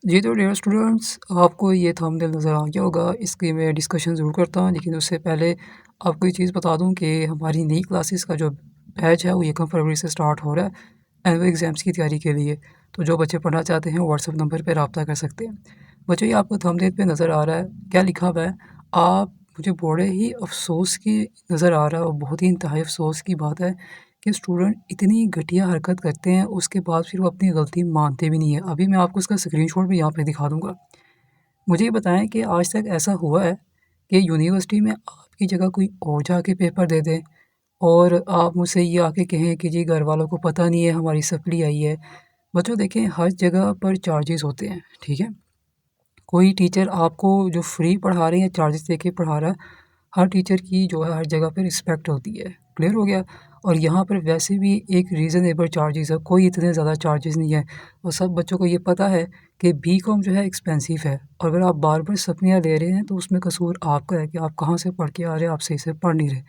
जी तो dear students, आपको ये थंबनेल नज़र आ गया होगा। इसकी मैं डिस्कशन ज़रूर करता हूँ, लेकिन उससे पहले आपको ये चीज़ बता दूँ कि हमारी नई क्लासेस का जो बैच है वो 1 फरवरी से स्टार्ट हो रहा है एनुअल एग्ज़ाम्स की तैयारी के लिए। तो जो बच्चे पढ़ना चाहते हैं वो व्हाट्सएप नंबर पे रब्ता कर सकते हैं। बच्चों, ये आपको थंबनेल पे नज़र आ रहा है, क्या लिखा हुआ है? आप मुझे बड़े ही अफ़सोस की नज़र आ रहा है और बहुत ही इंतहाई अफ़सोस की बात है कि स्टूडेंट इतनी घटिया हरकत करते हैं, उसके बाद फिर वो अपनी गलती मानते भी नहीं हैं। अभी मैं आपको इसका स्क्रीनशॉट भी यहाँ पे दिखा दूँगा। मुझे ये बताएँ कि आज तक ऐसा हुआ है कि यूनिवर्सिटी में आपकी जगह कोई और जाके पेपर दे दे और आप मुझसे ये आके कहें कि जी घर वालों को पता नहीं है हमारी सप्ली आई है। बच्चों देखें, हर जगह पर चार्जेज़ होते हैं, ठीक है? कोई टीचर आपको जो फ्री पढ़ा रहे हैं, चार्जेस देके पढ़ा रहा है, हर टीचर की जो है हर जगह पे रिस्पेक्ट होती है। क्लियर हो गया? और यहाँ पर वैसे भी एक रीज़नेबल चार्जेस है, कोई इतने ज़्यादा चार्जेस नहीं है और सब बच्चों को ये पता है कि बीकॉम जो है एक्सपेंसिव है और अगर आप बार-बार सप्लियाँ ले रहे हैं तो उसमें कसूर आपका है कि आप कहाँ से पढ़ के आ रहे हैं, आप सही से पढ़ नहीं रहे।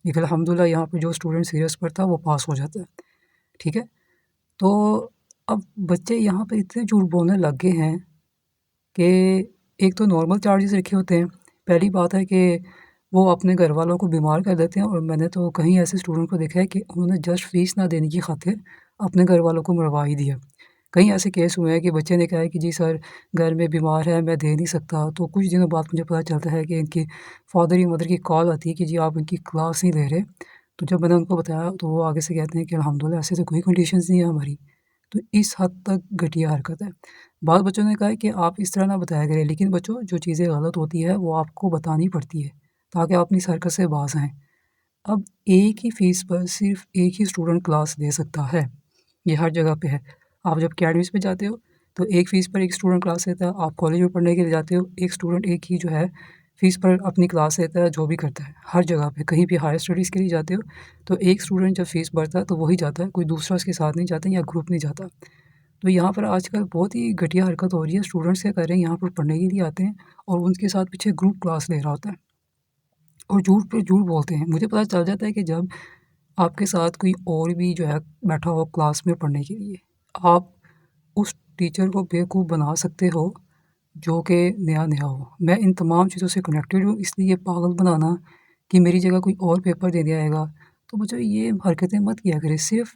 लेकिन अल्हम्दुलिल्लाह यहाँ पे जो स्टूडेंट सीरियस पढ़ता है वो पास हो जाता है। ठीक है? तो अब बच्चे यहाँ पे इतने झूठ बोलने लग गए हैं कि एक तो नॉर्मल चार्जेस रखे होते हैं। पहली बात है कि वो अपने घरवालों को बीमार कर देते हैं और मैंने तो कई ऐसे स्टूडेंट को देखा है कि उन्होंने जस्ट फ़ीस ना देने की खातिर अपने घरवालों को मरवा ही दिया। कई ऐसे केस हुए हैं कि बच्चे ने कहा है कि जी सर, घर में बीमार है, मैं दे नहीं सकता। तो कुछ दिनों बाद मुझे पता चलता है कि इनके फादर या मदर की कॉल आती है कि जी आप इनकी क्लास नहीं ले रहे। तो जब मैंने उनको बताया तो वो आगे से कहते हैं कि अल्हम्दुलिल्लाह ऐसे तो कोई कंडीशंस नहीं है हमारी। तो इस हद तक घटिया हरकत है। बाद बच्चों ने कहा है कि आप इस तरह ना बताया करें, लेकिन बच्चों जो चीज़ें गलत होती है वो आपको बतानी पड़ती है, ताकि आप अपनी इस हरकत से बाज़ आएँ। अब एक ही फ़ीस पर सिर्फ़ एक ही स्टूडेंट क्लास ले सकता है, ये हर जगह पे है। आप जब अकेडमीज़ में जाते हो, तो एक फ़ीस पर एक स्टूडेंट क्लास लेता है, आप कॉलेज में पढ़ने के लिए जाते हो, एक स्टूडेंट एक ही जो है फ़ीस पर अपनी क्लास लेता है, जो भी करता है, हर जगह पे। कहीं भी हायर स्टडीज़ के लिए जाते हो, तो एक स्टूडेंट जब फ़ीस भरता है, तो वही जाता है, कोई दूसरा उसके साथ नहीं जाता या ग्रुप नहीं जाता। तो यहाँ पर आजकल बहुत ही घटिया हरकत हो रही है, स्टूडेंट्स क्या कर रहे हैं, यहाँ पर पढ़ने के लिए आते हैं और उनके साथ पीछे ग्रुप क्लास ले रहा होता है और झूठ पे झूठ बोलते हैं। मुझे पता चल जाता है कि जब आपके साथ कोई और भी जो है बैठा हो क्लास में पढ़ने के लिए, आप उस टीचर को बेवकूफ़ बना सकते हो, जो कि नया-नया हो। मैं इन तमाम चीज़ों से कनेक्टेड हूँ, इसलिए पागल बनाना कि मेरी जगह कोई और पेपर देने आएगा, तो बच्चों ये हरकतें मत किया करें। सिर्फ़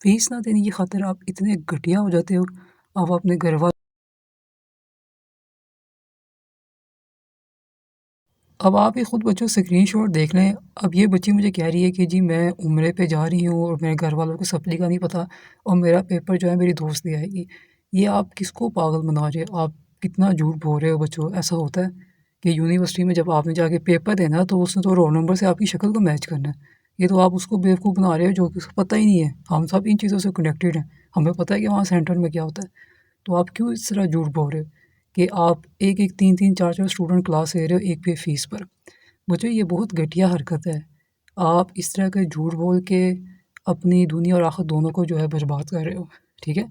फ़ीस ना देने की खातिर आप इतने घटिया हो जाते हो, आप अपने घरवा अब आप ही खुद बच्चों स्क्रीनशॉट देख लें। अब ये बच्ची मुझे कह रही है कि जी मैं उम्रे पे जा रही हूँ और मेरे घर वालों को सप्ली का नहीं पता और मेरा पेपर जो है मेरी दोस्त दे आएगी। ये आप किसको पागल बना रहे हो? आप कितना झूठ बोल रहे हो बच्चों। ऐसा होता है कि यूनिवर्सिटी में जब आपने जाके पेपर देना है तो उसने तो रोल नंबर से आपकी शक्ल को मैच करना है। ये तो आप उसको बेवकूफ़ बना रहे हो जो कि उसको पता ही नहीं है। हम सब इन चीज़ों से कनेक्टेड हैं। हमें पता है कि वहाँ सेंटर में क्या होता है। तो आप क्यों इस तरह झूठ बोल रहे हो कि आप 1-1, 3-3, 4-4 स्टूडेंट क्लास ले रहे हो एक पे फीस पर। मुझे ये बहुत घटिया हरकत है। आप इस तरह के झूठ बोल के अपनी दुनिया और आखिरत दोनों को जो है बर्बाद कर रहे हो, ठीक है?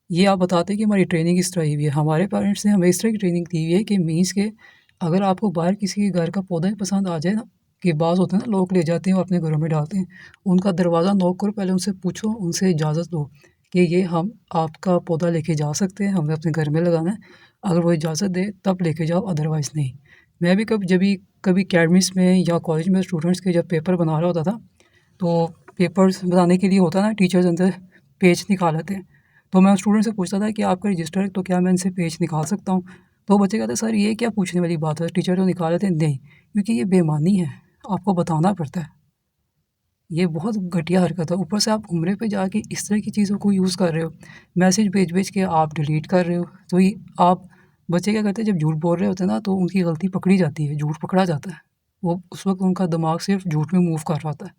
ये आप बताते हैं कि हमारी ट्रेनिंग इस तरह की हुई है। हमारे पेरेंट्स ने हमें इस तरह की ट्रेनिंग दी हुई है कि मीन्स के अगर आपको बाहर किसी के घर का पौधा ही पसंद आ जाए ना, कि बाज़ होते हैं ना लोग ले जाते हैं और अपने घरों में डालते हैं। उनका दरवाज़ा नॉक करो, पहले उनसे पूछो, उनसे इजाज़त लो कि ये हम आपका पौधा लेके जा सकते हैं, हमें अपने घर में लगाना है। अगर वो इजाज़त दे तब लेके जाओ, अदरवाइज़ नहीं। मैं भी कभी अकेडमीज़ में या कॉलेज में स्टूडेंट्स के जब पेपर बना रहा होता था, तो पेपर्स बनाने के लिए होता है ना, टीचर्स अंदर पेज निकाल लेते हैं। तो मैं स्टूडेंट से पूछता था कि आपका रजिस्टर है, तो क्या मैं इनसे पेज निकाल सकता हूँ? तो बच्चे कहते सर ये क्या पूछने वाली बात है, टीचर तो निकाल लेते हैं। नहीं, क्योंकि ये बेईमानी है, आपको बताना पड़ता है। ये बहुत घटिया हरकत है। ऊपर से आप उम्रे पे जाके इस तरह की चीज़ों को यूज़ कर रहे हो। मैसेज भेज-भेज के आप डिलीट कर रहे हो। तो ये आप बच्चे क्या करते हैं, जब झूठ बोल रहे होते हैं ना तो उनकी गलती पकड़ी जाती है, झूठ पकड़ा जाता है। वो उस वक़्त उनका दिमाग सिर्फ़ झूठ में मूव कर रहा होता है।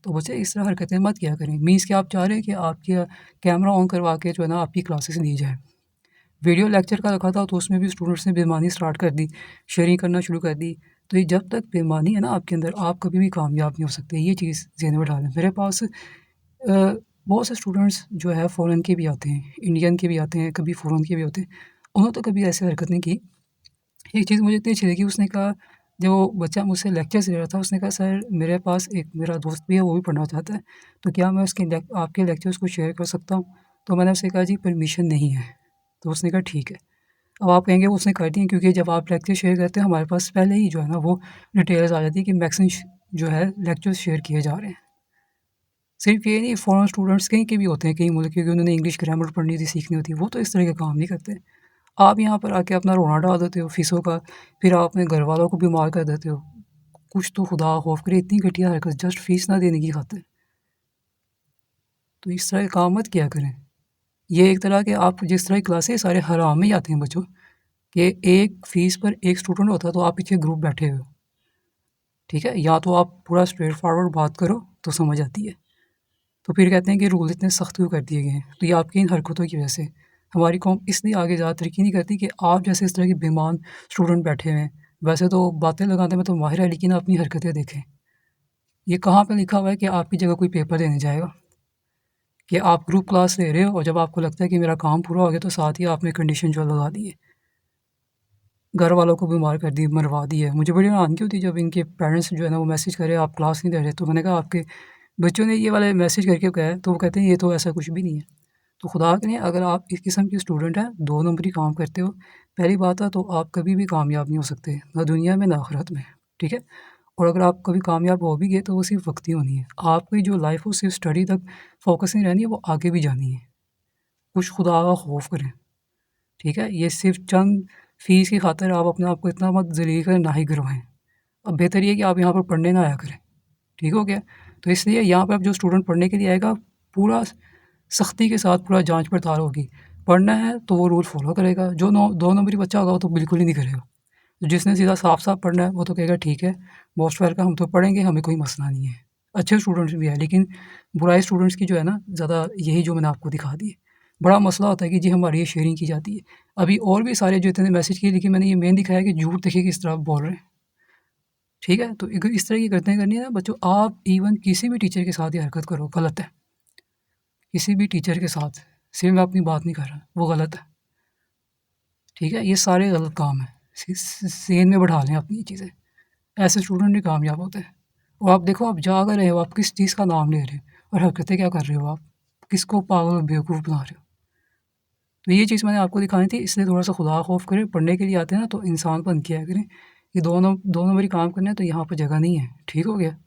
तो बच्चे इस तरह हरकतें मत किया करें। मीन्स कि आप चाह रहे हैं कि आपके कैमरा ऑन करवा के जो है ना आपकी क्लासेस ली जाए। वीडियो लेक्चर का रखा था तो उसमें भी स्टूडेंट्स ने बेईमानी स्टार्ट कर दी, शेयरिंग करना शुरू कर दी। तो ये जब तक बेईमानी है ना आपके अंदर, आप कभी भी कामयाब नहीं हो सकते। ये चीज़ ज़हन में डालें। मेरे पास बहुत से स्टूडेंट्स जो है फ़ॉरेन के भी आते हैं, इंडियन के भी आते हैं, कभी फ़ॉरेन के भी होते हैं। उन्होंने तो कभी ऐसी हरकत नहीं की। एक चीज़ मुझे इतनी अच्छी लगी, उसने कहा, जब वो बच्चा मुझसे लेक्चर्स ले रहा था, उसने कहा सर मेरे पास एक मेरा दोस्त भी है, वो भी पढ़ना चाहता है, तो क्या मैं उसके आपके लेक्चर्स को शेयर कर सकता हूँ? तो मैंने उससे कहा जी परमिशन नहीं है। तो उसने कहा ठीक है। अब आप कहेंगे वो उसने कर दी क्योंकि जब आप लेक्चर शेयर करते हैं हमारे पास पहले ही जो है ना वो डिटेल्स आ जाती है कि मैक्सिमम जो है लेक्चर शेयर किए जा रहे हैं। सिर्फ ये नहीं, फॉरेन स्टूडेंट्स कहीं के भी होते हैं, कई मुल्क के, उन्होंने इंग्लिश ग्रामर पढ़नी होती, सीखनी होती है, वो तो इस तरह के काम नहीं करते। आप यहाँ पर आके अपना रोना डाल देते हो फ़ीसों का, फिर आप अपने घर वालों को बीमार कर देते हो। कुछ तो खुदा खौफ करे, इतनी घटिया हरकत जस्ट फ़ीस ना देने की खातिर। तो इस तरह के काम मत किया करें। ये एक तरह के आप जिस तरह की क्लासें सारे हराम में ही आते हैं बच्चों, कि एक फ़ीस पर एक स्टूडेंट होता है तो आप पीछे ग्रुप बैठे हुए हो। ठीक है? या तो आप पूरा स्ट्रेट फॉरवर्ड बात करो तो समझ आती है। तो फिर कहते हैं कि रूल इतने सख्त क्यों कर दिए गए हैं? तो ये आपकी इन हरकतों की वजह से। हमारी कौम इसलिए आगे ज़्यादा तरक्की नहीं करती कि आप जैसे इस तरह के बेईमान स्टूडेंट बैठे हुए हैं। वैसे तो बातें लगाने में तो माहिर है, लेकिन अपनी हरकतें देखें। ये कहाँ पे लिखा हुआ है कि आपकी जगह कोई पेपर देने जाएगा? कि आप ग्रुप क्लास ले रहे हो और जब आपको लगता है कि मेरा काम पूरा हो गया तो साथ ही आपने कंडीशन जो लगा दी है। घर वालों को बीमार कर दी, मरवा दी है। मुझे बड़ी हैरानगी होती है जब इनके पेरेंट्स जो है ना वो मैसेज करे आप क्लास नहीं दे रहे। तो मैंने कहा आपके बच्चों ने ये वाले मैसेज करके कहा है, तो वो कहते हैं ये तो ऐसा कुछ भी नहीं है। तो खुदा के लिए अगर आप इस किस्म के स्टूडेंट हैं, 2 नंबरी काम करते हो, पहली बात है तो आप कभी भी कामयाब नहीं हो सकते, ना दुनिया में ना आखिरत में, ठीक है? और अगर आप कभी कामयाब हो भी गए तो वो सिर्फ़ वक़्ती होनी है। आपकी जो लाइफ़ है वो सिर्फ़ स्टडी तक फ़ोकस नहीं रहनी है, वो आगे भी जानी है। कुछ खुदा का खौफ करें, ठीक है? ये सिर्फ़ चंद फ़ीस की खातिर आप अपने आप को इतना मत ज़लील करें, ना ही गिरवाएँ। अब बेहतर ये है कि आप यहाँ पर पढ़ने ना आया करें, ठीक हो गया? तो इसलिए यहाँ पर अब जो स्टूडेंट पढ़ने के लिए आएगा, पूरा सख्ती के साथ पूरा जाँच-पड़ताल होगी। पढ़ना है तो वो रूल फ़ॉलो करेगा, जो 2 नंबरी बच्चा होगा वो तो बिल्कुल ही नहीं करेगा। जिसने सीधा साफ-साफ पढ़ना है वो तो कहेगा ठीक है, मोस्ट वेलकम, हम तो पढ़ेंगे, हमें कोई मसला नहीं है। अच्छे स्टूडेंट्स भी हैं, लेकिन बुराई स्टूडेंट्स की जो है ना ज़्यादा यही जो मैंने आपको दिखा दी है। बड़ा मसला होता है कि जी हमारी ये शेयरिंग की जाती है। अभी और भी सारे जो इतने मैसेज किए, लेकिन मैंने ये मेन दिखाया कि झूठ देखिए किस तरह बोल रहे हैं। ठीक है? तो अगर इस तरह की करनी है ना बच्चों, आप इवन किसी भी टीचर के साथ ये हरकत करो, गलत है। किसी भी टीचर के साथ, सिर्फ़ मैं अपनी बात नहीं कर रहा, वो गलत है। ठीक है? ये सारे गलत काम हैं। सेंध में बढ़ा लें अपनी ये चीज़ें। ऐसे स्टूडेंट नहीं कामयाब होते। और आप देखो आप जा क्या रहे हो, आप किस चीज़ का नाम ले रहे हो और हरकतें क्या कर रहे हो आप? किसको पागल और बेवकूफ़ बना रहे हो? तो ये चीज़ मैंने आपको दिखानी थी, इसलिए थोड़ा-सा खुदा खौफ करें, पढ़ने के लिए आते हैं ना तो इंसान बन के आया करें। ये 2 नंबरी काम करना है तो यहाँ पे जगह नहीं है। ठीक हो गया?